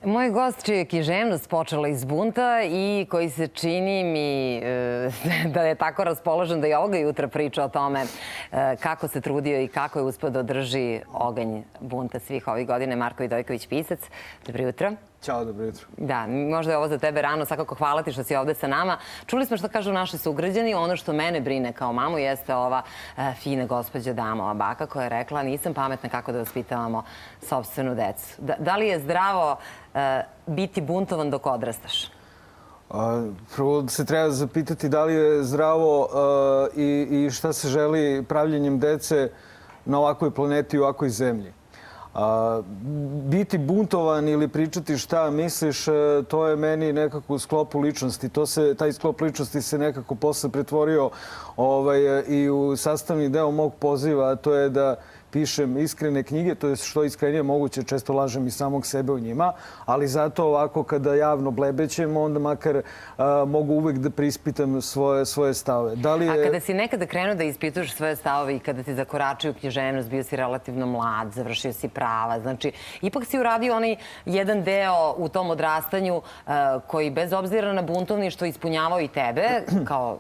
Moj gost čiji je književnost počela iz bunta i koji se čini mi da je tako raspoložen da i ovoga jutra priča o tome kako se trudio i kako je uspeo da održi oganj bunta svih ovih godina. Marko Vidojković, pisac. Dobro jutro. Ćao, dobro jutro. Da, možda je ovo za tebe rano, svakako hvala ti što si ovde sa nama. Čuli smo što kažu naši sugrađani. Ono što mene brine kao mamu jeste ova fina gospođa dama, ova baka koja je rekla nisam pametna kako da vaspitavamo sopstvenu decu. Da li je zdravo biti buntovan dok odrastaš? Prvo se treba zapitati da li je zdravo i šta se želi pravljenjem dece na ovakvoj planeti i ovakvoj zemlji. Biti buntovan ili pričati šta misliš, to je meni nekako u sklopu ličnosti. Taj sklop ličnosti se nekako posle pretvorio i u sastavni deo mog poziva, a to je da pišem iskrene knjige, to je što iskrenije moguće, često lažem i samog sebe u njima, ali zato ovako kada javno blebećem, onda makar mogu uvek da preispitam svoje stavove. A kada si nekada krenuo da ispituješ svoje stavove i kada ti zakoračio književnost, bio si relativno mlad, završio si prava, znači ipak si uradio onaj jedan deo u tom odrastanju koji bez obzira na buntovništvo ispunjavao i tebe kao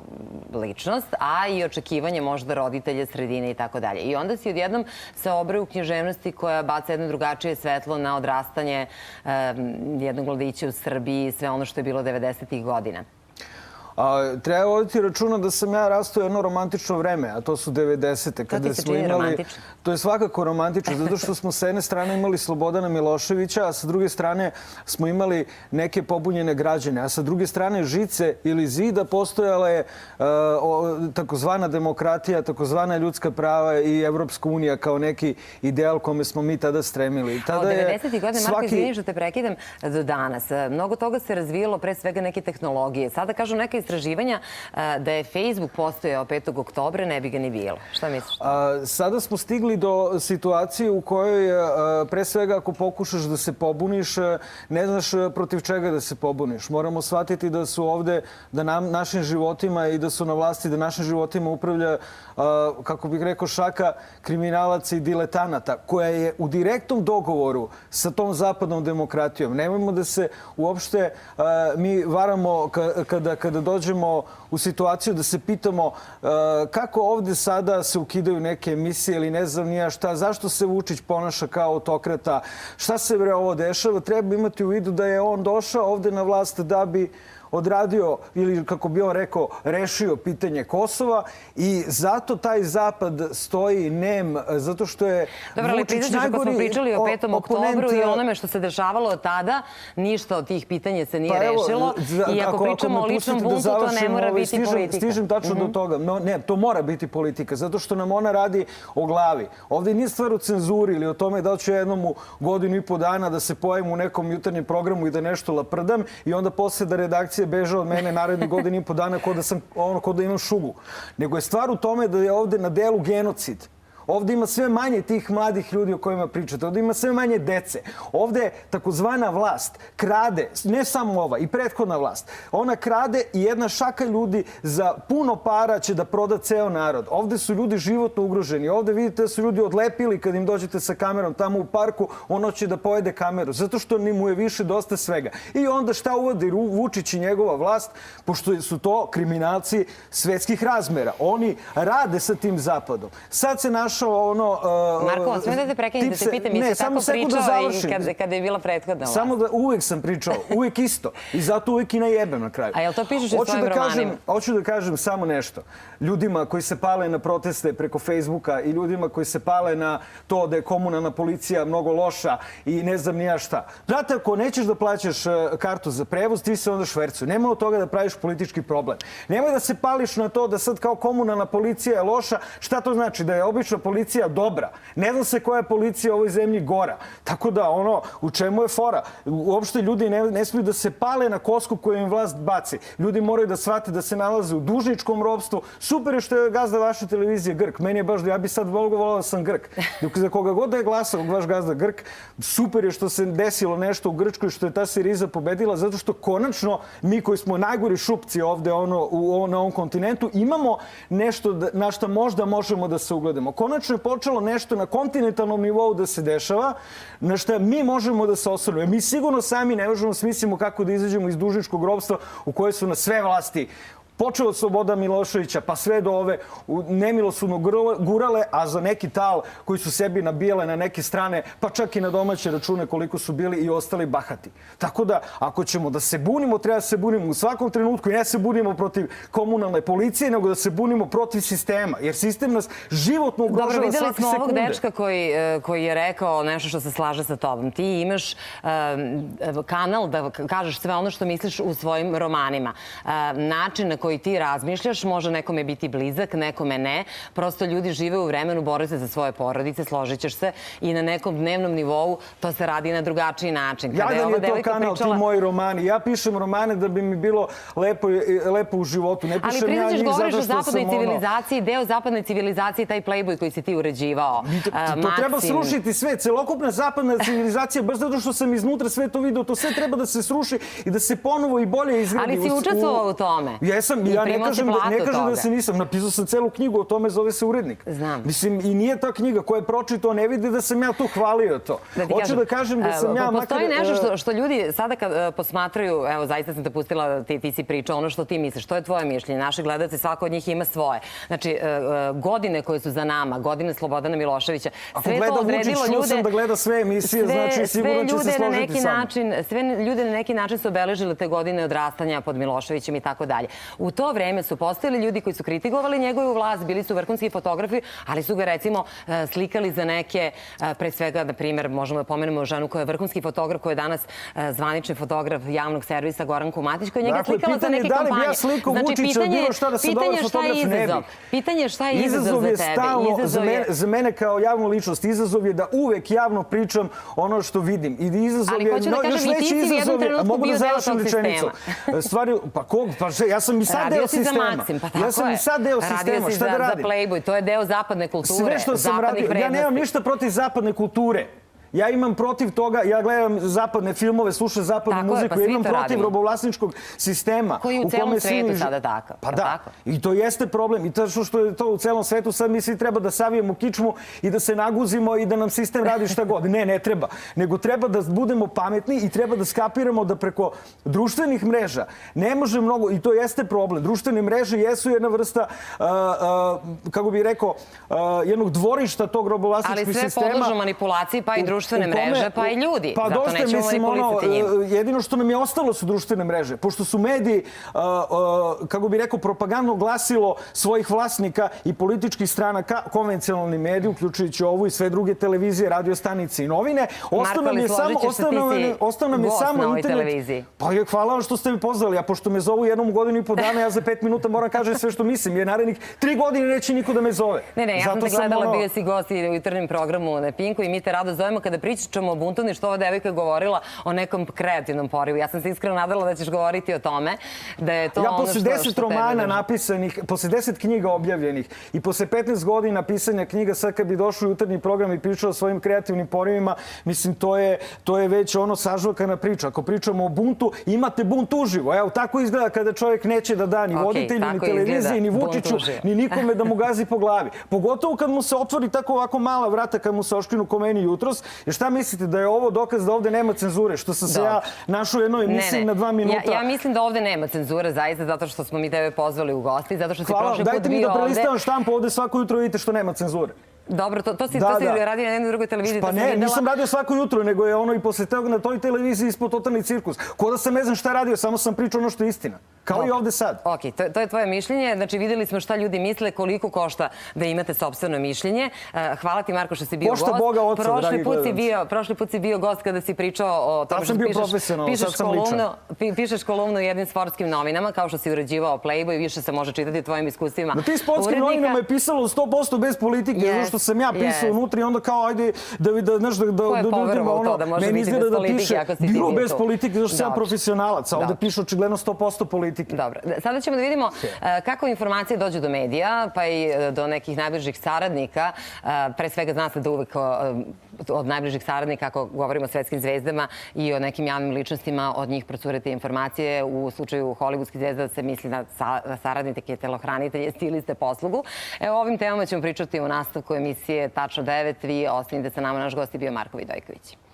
ličnost, a i očekivanje možda roditelja, sredine i tako dalje. I onda si odjednom se obreo u književnosti koja baca jedno drugačije svetlo na odrastanje jednog mladića u Srbiji i sve ono što je bilo 90-ih godina. Treba voditi računa da sam ja rastao jedno romantično vreme, a to su 90-te. To ti se čini romantično? To je svakako romantično, zato što smo s jedne strane imali Slobodana Miloševića, a sa druge strane smo imali neke pobunjene građane, a sa druge strane žice ili zida postojala je takozvana demokratija, takozvana ljudska prava i Evropska unija kao neki ideal kome smo mi tada stremili. A od 90-ih godina, Marko, izviniš da te prekidam, do danas. Mnogo toga se razvijelo, pre svega neke tehnologije. Sada kažu neka istraživanja da je Facebook postojao 5. oktobra, ne bi ga ni bilo. Šta misliš? Sada smo stigli do situacije u kojoj, pre svega, ako pokušaš da se pobuniš, ne znaš protiv čega da se pobuniš. Moramo shvatiti da su ovde, da našim životima i da su na vlasti, da našim životima upravlja, kako bih rekao, šaka kriminalaca i diletanata, koja je u direktnom dogovoru sa tom zapadnom demokratijom. Nemojmo da se uopšte mi varamo kada dođemo u situaciju da se pitamo kako ovde sada se ukidaju neke emisije ili ne znam nija šta, zašto se Vučić ponaša kao autokrata, šta se ovo dešava. Treba imati u vidu da je on došao ovde na vlast da bi odradio ili, kako bi on rekao, rešio pitanje Kosova i zato taj zapad stoji nem, zato što je dobro, ali Vučić najgori najgori... Kako smo pričali o 5. oktobru i onome što se dešavalo od tada, ništa od tih pitanja se nije rešilo. I ako pričamo o ličnom buntu, to ne mora biti politika. Stižem tačno do toga. Ne, to mora biti politika, zato što nam ona radi o glavi. Ovde nije stvar u cenzuri ili o tome da ću jednom u godinu i po dana da se pojavim u nekom jutarnjem programu i da nešto laprdam i onda posle da redakcija beže od mene narednih godina i po dana ko da imam šugu. Nego je stvar u tome da je ovde na delu genocid. Ovde ima sve manje tih mladih ljudi o kojima pričate. Ovde ima sve manje dece. Ovde takozvana vlast krade, ne samo ova, i prethodna vlast. Ona krade i jedna šaka ljudi za puno para će da proda ceo narod. Ovde su ljudi životno ugroženi. Ovde vidite da su ljudi odlepili kad im dođete sa kamerom tamo u parku, on hoće da pojede kameru. Zato što mu je više dosta svega. I onda šta uvodi Vučić i njegova vlast? Pošto su to kriminalci svetskih razmera. Oni rade sa tim zapadom. Sad se Marko, sve da te prekinem, da te pitam, jesi tako pričao i kada je bila prethodna vlast? Samo da uvek sam pričao, uvek isto. I zato uvek i najebem na kraju. A jel to pišeš u svojim romanima? Hoću da kažem samo nešto. Ljudima koji se pale na proteste preko Facebooka i ljudima koji se pale na to da je komunalna policija mnogo loša i ne znam nija šta. Znate, ako nećeš da plaćaš kartu za prevoz, ti se onda švercuj. Nema od toga da praviš politički problem. Nemoj da se pališ na to da sad kao komunalna policija je loša. Šta to znači? Da je obična policija dobra. Ne zna se koja je policija u ovoj zemlji gora. Tako da, u čemu je fora? Uopšte ljudi ne smiju da se pale na kosku koju im vlast baci. Ljudi moraju da shvate da se nalaze u dužničkom ropstvu. Super je što je gazda vaše televizije Grk. Meni je baš da ja bi sad volao da sam Grk. Dok za koga god da je glasao vaš gazda Grk, super je što se desilo nešto u Grčkoj, što je ta Siriza pobedila, zato što konačno mi koji smo najgori šupci ovde na ovom kontinentu imamo nešto na što možda možemo da se ugledamo. Konačno konačno je počelo nešto na kontinentalnom nivou da se dešava, na šta mi možemo da se osvrnemo. Mi sigurno sami ne možemo smislimo kako da izađemo iz dužničkog ropstva u koje su nas sve vlasti počeo od Sloboda Miloševića pa sve do ove nemilosrdno gurale, a za neki tal koji su sebi nabijale na neke strane, pa čak i na domaće račune koliko su bili i ostali bahati. Tako da, ako ćemo da se bunimo, treba da se bunimo u svakom trenutku i ne se bunimo protiv komunalne policije, nego da se bunimo protiv sistema, jer sistem nas životno ugrožava svake sekunde. Dobro, videli smo ovog dečka koji je rekao nešto što se slaže sa tobom. Ti imaš kanal da kažeš sve ono što misliš u svojim romanima. Način na koji ti razmišljaš može nekome biti blizak, nekome ne. Prosto ljudi žive u vremenu, bore se za svoje porodice, složit ćeš se i na nekom dnevnom nivou to se radi na drugačiji način. Jadan je to kanal, ti moji romani. Ja pišem romane da bi mi bilo lepo u životu. Ne pišem ja njih govoriš zato o što sam zapadnoj civilizaciji, deo zapadne civilizacije, taj Playboy koji si ti uređivao. To treba srušiti sve. Celokupna zapadna civilizacija, baš zato što sam iznutra sve to video, to sve treba da se sruši i da se ponovo i bolje izgradi. Ali si učestvovao u tome. Jesam, ja ne kažem da se nisam. Napisao sam celu knjigu o tome, zove se Urednik. Znam. Mislim, i nije ta knjiga koja je pročitao, ne vidi da sam ja tu hvalio to. Hoću da kažem da sam ja makar... Postoji nešto što ljudi sada kad posmatraju, evo, zaista sam te pustila, ti si pričao ono što ti misliš, to je tvoje mišljenje. Naši gledalci, svako od njih ima svoje. Znači, godine koje su za nama, godine Slobodana Miloševića, sve to odredilo ljude... Sam da gleda sve emisije, znači sigurno će se složiti sa mnom. Sve ljude na neki način su obeležili te godine odrastanja pod Miloševićem i tako dalje. U to vreme su postojali ljudi koji su kritikovali njegovu vlast, bili su vrhunski fotografi, ali su ga recimo slikali za neke, pre svega, na primjer, možemo da pomenemo ženu koja je vrhunski fotograf, koja je danas zvanični fotograf javnog servisa, Goranku Matić, koja je njega slikala za neke kampanje. Da li bi ja slikao Vučića bilo šta da sam dobar fotograf? Ne bi. Pitanje šta je izazov za tebe? Za mene kao javnu ličnost izazov je da uvek javno pričam ono što vidim. I izazov je, hoću da kažem, i ti si u jednom trenutku bio deo tog sistema. Stvari, pa ja sam i sad deo sistema. Ja sam i sad deo sistema, šta da radim? Za Playboy, to je deo zapadne kulture, sve što sam radio, ja nemam ništa protiv zapadne kulture. Ja imam protiv toga, ja gledam zapadne filmove, slušam zapadnu muziku, ja imam protiv robovlasničkog sistema. Koji u celom svetu sada takav. Pa da, i to jeste problem. I to što je to u celom svetu, sad mi svi treba da savijemo kičmu i da se naguzimo i da nam sistem radi šta god. Ne treba. Nego treba da budemo pametni i treba da skapiramo da preko društvenih mreža ne može mnogo, i to jeste problem. Društvene mreže jesu jedna vrsta, kako bih rekao, jednog dvorišta tog robovlasničkog sistema. Ali sve podložno manipulaciji, pa i društvene mreže, pa i ljudi. Pa dosta, mislim, jedino što nam je ostalo su društvene mreže. Pošto su mediji, kako bi rekao, propagandno glasilo svojih vlasnika i političkih stranaka, konvencionalni mediji, uključujući ovu i sve druge televizije, radiostanice i novine, ostao nam je samo internet. Pa hvala vam što ste mi pozvali, a pošto me zovu jednom u godinu i po dana, ja za 5 minuta moram kažem sve što mislim, jer narednih 3 godine neće niko da me zove. Ne, ja sam te gledala, bio si gost u jutarnjem programu na Pinku i mi te rado zovemo kada pričamo o buntovništvu. Ova devojka je govorila o nekom kreativnom porivu. Ja sam se iskreno nadala da ćeš govoriti o tome, da je to ono što... Ja posle 10 romana napisanih, posle 10 knjiga objavljenih i posle 15 godina pisanja knjiga, sad kad bi došao u jutarnji program i pričao o svojim kreativnim porivima, mislim, to je već ono sažvakana priča. Ako pričamo o buntu, imate bunt uživo. Evo, tako izgleda kada čovjek neće da da ni voditelju, ni televiziji, ni Vučiću, ni nikome da mu gazi po glavi. Pogotovo kad mu se otvori tako ovako mala vrata, kad mu se oškrinu ko meni jutros. Jer šta mislite, da je ovo dokaz da ovde nema cenzure? Što sam se ja našao u jednoj emisiji na 2 minuta? Ja mislim da ovde nema cenzure, zaista, zato što smo mi tebe pozvali u gosti, zato što si prošli put bio ovde. Dajte mi da prelistavam štampu ovde svako jutro, vidite što nema cenzure. Dobro, to si radio na jednoj drugoj televiziji. Pa ne, nisam radio svako jutro, nego je ono i posle toga na toj televiziji ispod totalni cirkus. Ko da sam ne znam šta radio, samo sam pričao ono što je istina. Kao i ovde sad. Ok, to je tvoje mišljenje. Znači, videli smo šta ljudi misle, koliko košta da imate sopstveno mišljenje. Hvala ti, Marko, što si bio gost. Košta Boga oca, dragi gledalci. Prošli put si bio gost kada si pričao o tome što pišeš kolumnu u jednim sportskim novinama, kao što si uređivao Playboy, više se može čitati tvojim iskustvima. Na tim sportskim novinama je pisalo 100% bez politike, zato što sam ja pisao unutra i onda kao ajde da ljudima ono, meni izgleda da piše bilo bez politike, zato što sam profesionalac, a ovde piše očigledno 100% politike. Dobro, sada ćemo da vidimo kako informacije dođu do medija, pa i do nekih najbližih saradnika. Pre svega zna se da uvek od najbližih saradnika, ako govorimo o svetskim zvezdama i o nekim javnim ličnostima, od njih procure te informacije. U slučaju hollywoodskih zvezda se misli na saradnike, telohranitelje, stiliste, poslugu. Evo, ovim temama ćemo pričati u nastavku emisije Tačno 9. Vi ostanite sa nama, naš gost je bio Marko Vidojković.